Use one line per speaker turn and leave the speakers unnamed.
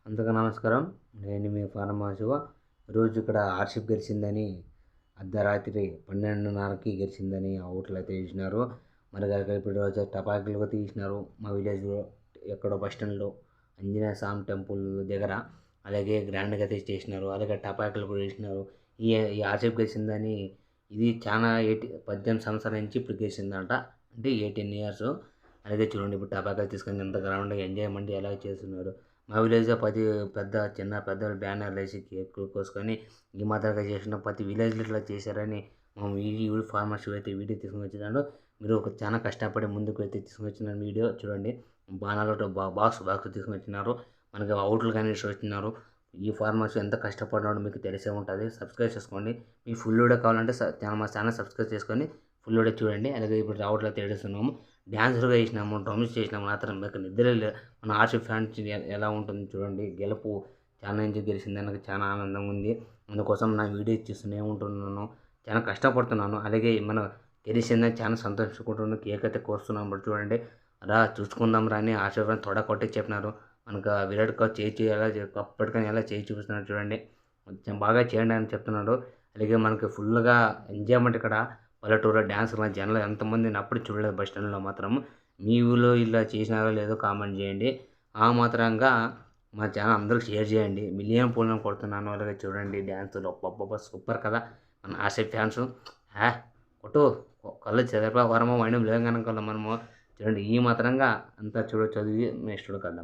అందరికీ నమస్కారం. నేను మీ ఫార్మా శివ. ఈరోజు ఇక్కడ ఆర్‌సీబీ గెలిచిందని అర్ధరాత్రి 12:30కి గెలిచిందని అవుట్లు అయితే తీసినారు. మరి ఇప్పుడు రోజు టపాకులు కూడా తీసినారు మా విలేజ్‌లో ఎక్కడో బస్ స్టాండ్‌లో ఆంజనేయ స్వామి టెంపుల్ దగ్గర. అలాగే గ్రాండ్‌గా అయితే చేసినారు. అలాగే టపాకులు కూడా వేసినారు. ఈ ఆర్‌సీబీ గెలిచిందని ఇది చాలా 18 సంవత్సరాల నుంచి ఇప్పుడు గెలిచిందంట. అంటే 18 ఇయర్స్. అలాగే చూడండి ఇప్పుడు టపాకాయలు తీసుకొని ఎంత గ్రౌండ్‌గా ఎంజాయ్‌మెంట్ ఎలా చేస్తున్నారు. మా విలేజ్‌లో పెద్దలు బ్యానర్లు వేసి కేకులు కోసుకొని ఈ మాదిరిగా చేసిన ప్రతి విలేజ్‌లో ఇట్లా చేశారని మా ఫార్మర్స్ అయితే వీడియో తీసుకొని వచ్చినాడు. మీరు చాలా కష్టపడి ముందుకు అయితే తీసుకొని వచ్చిన వీడియో చూడండి. బాణాలతో బాక్స్ తీసుకొని వచ్చినారు. మనకి అవుట్లు కానీ వచ్చినారు. ఈ ఫార్మర్స్ ఎంత కష్టపడినాడో మీకు తెలిసే ఉంటుంది. సబ్స్క్రైబ్ చేసుకోండి. మీకు ఫుల్ వీడియో కావాలంటే మా ఛానల్ సబ్స్క్రైబ్ చేసుకొని ఫుల్ వీడియో చూడండి. అలాగే ఇప్పుడు అవుట్లు అయితే ఏడుస్తున్నాము. డ్యాన్సులుగా వేసినాము, డ్రమ్స్ చేసినాము. మాత్రం మీకు నిద్ర మన ఆర్‌సీబీ ఫ్యాన్స్ ఎలా ఉంటుంది చూడండి. గెలుపు చాలా నుంచి గెలిచిందని నాకు చాలా ఆనందంగా ఉంది. అందుకోసం నా వీడియో చూస్తూనే ఉంటున్నాను. చాలా కష్టపడుతున్నాను. అలాగే మన గెలిచిందని చాలా సంతోషించుకుంటున్నాను. కేక్ అయితే కోస్తున్నాను. ఇప్పుడు చూడండి. చూసుకుందాం రా అని ఆర్‌సీబీ ఫ్యాన్స్ తొడ కొట్టి చెప్పినారు. మనకు విరాట్ కోహ్లీ ఎలా అప్పటికని ఎలా చూపిస్తున్నాడు చూడండి. కొంచెం బాగా చేయండి అని చెప్తున్నాడు. అలాగే మనకి ఫుల్‌గా ఎంజాయ్‌మెంట్ ఇక్కడ పల్లెటూరులో డ్యాన్సులు జనాలు ఎంతమందిని అప్పుడు చూడలేదు బస్ స్టాండ్‌లో మాత్రం. మీ ఊళ్ళో ఇలా చేసినారో లేదో కామెంట్ చేయండి. ఆ మాత్రంగా మా ఛానల్ అందరికి షేర్ చేయండి. మిలియన్ పూలను కొడుతున్నాను. అలాగే చూడండి డ్యాన్సులు అబ్బబ్బబ్బా సూపర్ కదా! మన ఆర్‌సీబీ ఫ్యాన్స్ కొట్టు కళ్ళు చెదరపా వరమో వైనం లేగనకల్లా మనము చూడండి ఈ మాత్రంగా అంతా చదివి నెక్స్ట్ కద్దాం.